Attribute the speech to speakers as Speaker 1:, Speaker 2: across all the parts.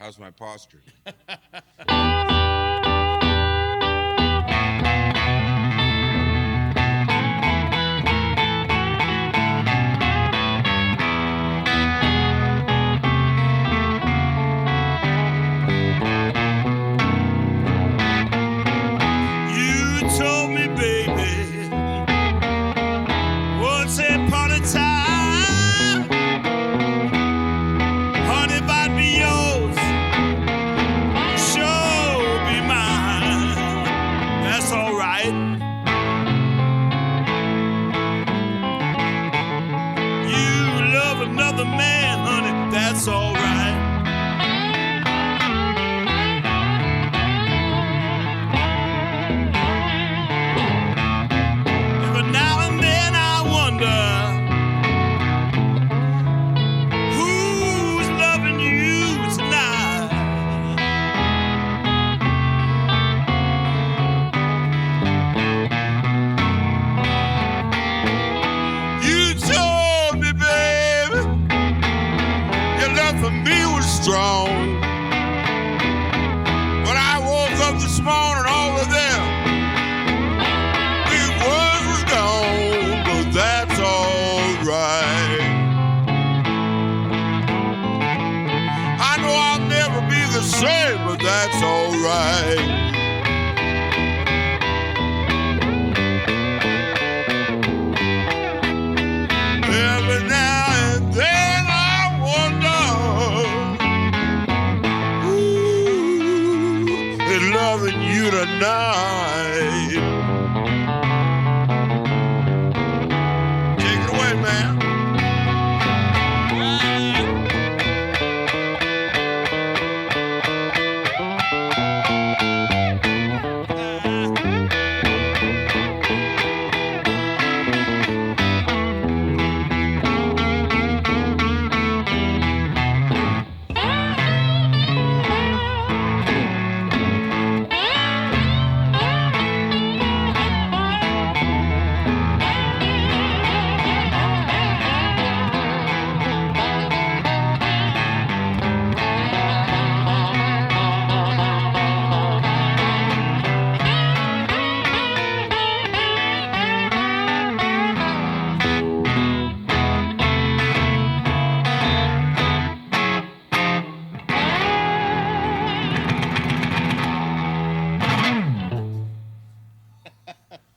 Speaker 1: How's my posture?
Speaker 2: Strong. When I woke up this morning, all of them big words was gone, but that's all right. I know I'll never be the same, but that's all right. Every now and then I wonder, loving you tonight. Take it away, man.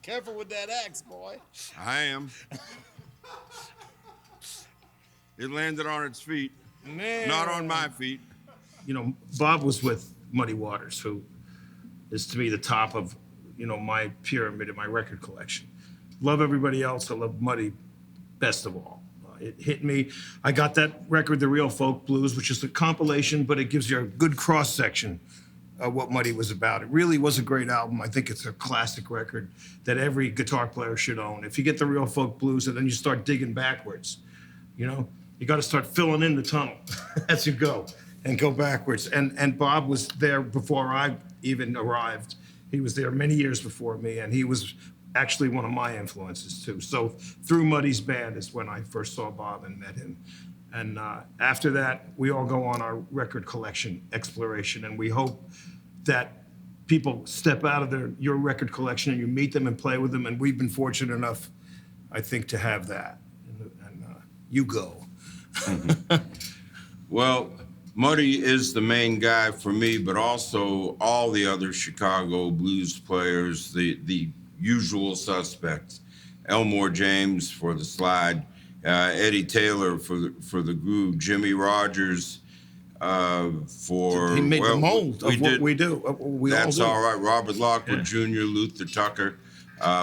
Speaker 3: Careful with that axe, boy.
Speaker 1: I am. It landed on its feet, not on my feet.
Speaker 4: You know, Bob was with Muddy Waters, who is to me the top of, my pyramid in my record collection. Love everybody else. I love Muddy best of all. It hit me. I got that record, The Real Folk Blues, which is a compilation, but it gives you a good cross-section of what Muddy was about. It really was a great album. I think it's a classic record that every guitar player should own. If you get The Real Folk Blues and then you start digging backwards, you got to start filling in the tunnel as you go and go backwards. And Bob was there before I even arrived. He was there many years before me, and he was actually one of my influences too. So through Muddy's band is when I first saw Bob and met him. And after that, we all go on our record collection exploration, and we hope that people step out of your record collection and you meet them and play with them. And we've been fortunate enough, I think, to have that. And you go.
Speaker 1: Well, Muddy is the main guy for me, but also all the other Chicago blues players, the usual suspects. Elmore James for the slide, Eddie Taylor for the groove, Jimmy Rogers for...
Speaker 4: He made the mold of what we do.
Speaker 1: That's all right. Robert Lockwood Jr., Luther Tucker,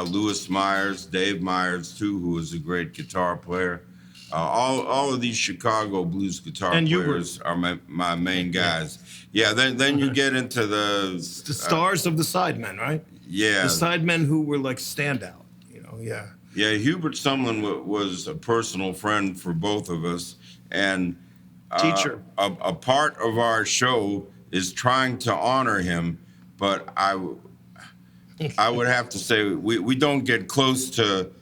Speaker 1: Louis Myers, Dave Myers, too, who was a great guitar player. All of these Chicago blues guitar players are my main guys. Yeah, then you get into the
Speaker 4: stars of the sidemen, right?
Speaker 1: Yeah.
Speaker 4: The sidemen who were like standout, yeah.
Speaker 1: Yeah, Hubert Sumlin was a personal friend for both of us. And
Speaker 4: teacher.
Speaker 1: A part of our show is trying to honor him, but I would have to say we don't get close to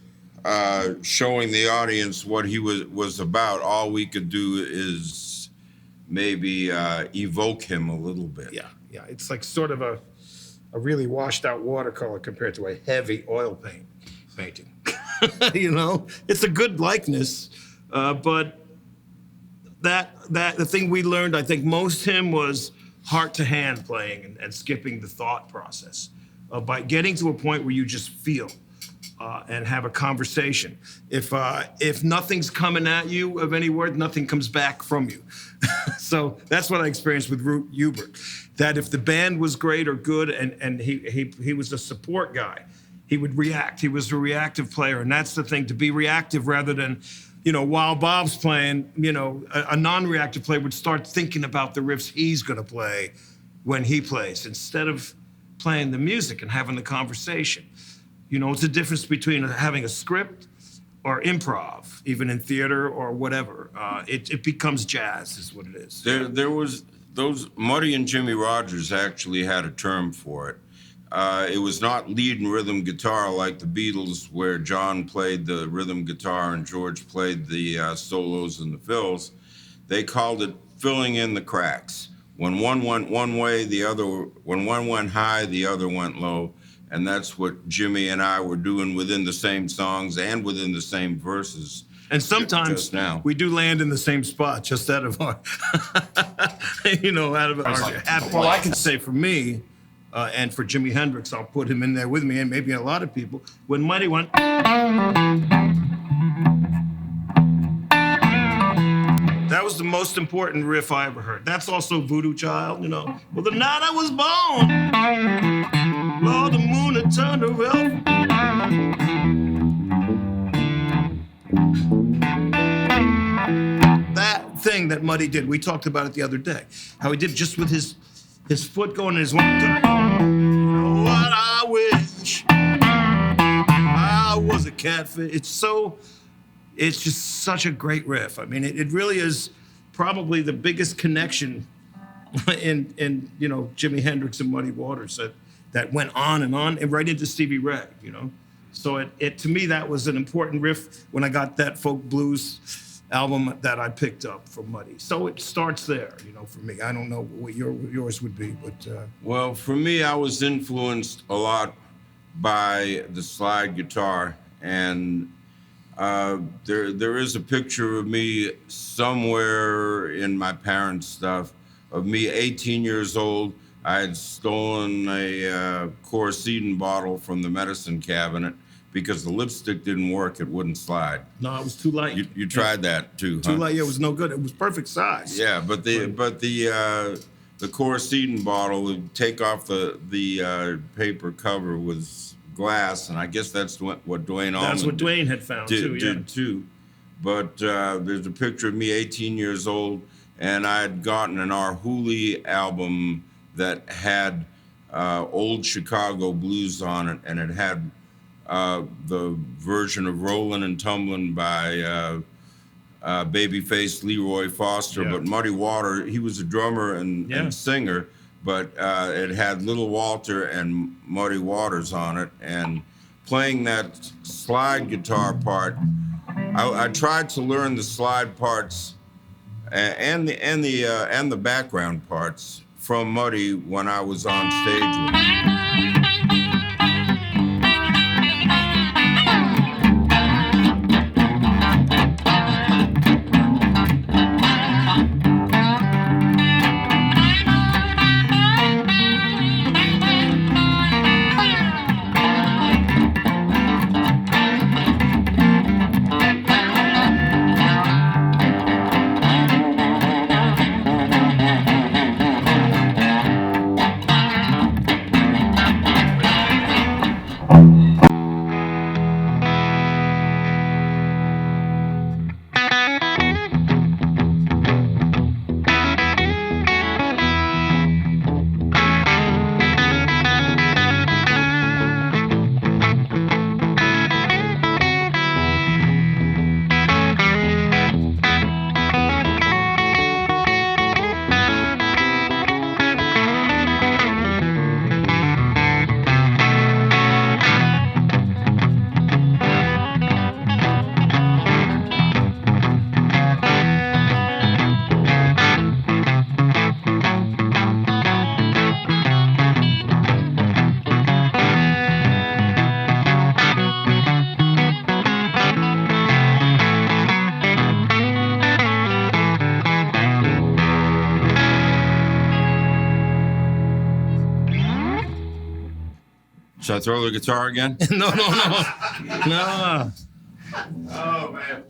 Speaker 1: showing the audience what he was about. All we could do is maybe evoke him a little bit.
Speaker 4: Yeah, yeah. It's like sort of a really washed out watercolor compared to a heavy oil painting. You know, it's a good likeness, but that the thing we learned, I think, most him was heart to hand playing and skipping the thought process by getting to a point where you just feel and have a conversation. If nothing's coming at you of any word, nothing comes back from you. So that's what I experienced with Hubert. That if the band was great or good, and he was a support guy, he would react. He was a reactive player, and that's the thing, to be reactive rather than, you know, while Bob's playing, you know, a non-reactive player would start thinking about the riffs he's going to play when he plays instead of playing the music and having the conversation. You know, it's a difference between having a script or improv, even in theater or whatever. It becomes jazz, is what it is.
Speaker 1: There was those, Muddy and Jimmy Rogers actually had a term for it. It was not lead and rhythm guitar like the Beatles, where John played the rhythm guitar and George played the solos and the fills. They called it filling in the cracks. When one went one way, when one went high, the other went low. And that's what Jimmy and I were doing within the same songs and within the same verses.
Speaker 4: And sometimes we do land in the same spot, just out of our, you know, out of our. Well, I can say for me, and for Jimi Hendrix, I'll put him in there with me, and maybe a lot of people. When Muddy went, that was the most important riff I ever heard. That's also Voodoo Child, you know. Well, the night I was born, Lord, the moon had turned her elf. That thing that Muddy did, we talked about it the other day, how he did just with his foot going in his one. You know what I wish I was a catfish. It's just such a great riff. I mean, it really is probably the biggest connection in you know, Jimi Hendrix and Muddy Waters that went on and right into Stevie Ray, you know. So it to me, that was an important riff when I got that folk blues album that I picked up from Muddy. So it starts there, you know, for me. I don't know what yours would be, but
Speaker 1: well, for me, I was influenced a lot by the slide guitar, and there is a picture of me somewhere in my parents' stuff of me 18 years old. I had stolen a Coricidin bottle from the medicine cabinet because the lipstick didn't work, it wouldn't slide.
Speaker 4: No, it was too light.
Speaker 1: You tried that too,
Speaker 4: Too
Speaker 1: huh?
Speaker 4: light, yeah, it was no good. It was perfect size.
Speaker 1: Yeah, but the Coricidin bottle would take off the paper cover was glass, and I guess that's what Dwayne Allman
Speaker 4: That's what Dwayne had found
Speaker 1: did too. But there's a picture of me 18 years old, and I had gotten an Arhoolie album that had old Chicago blues on it, and it had the version of Rollin' and Tumblin' by Babyface Leroy Foster.
Speaker 4: Yeah.
Speaker 1: But Muddy Water, he was a drummer and singer, but it had Little Walter and Muddy Waters on it. And playing that slide guitar part, I tried to learn the slide parts and the background parts from Muddy when I was on stage with him. Should I throw the guitar again?
Speaker 4: No.
Speaker 1: Oh, man.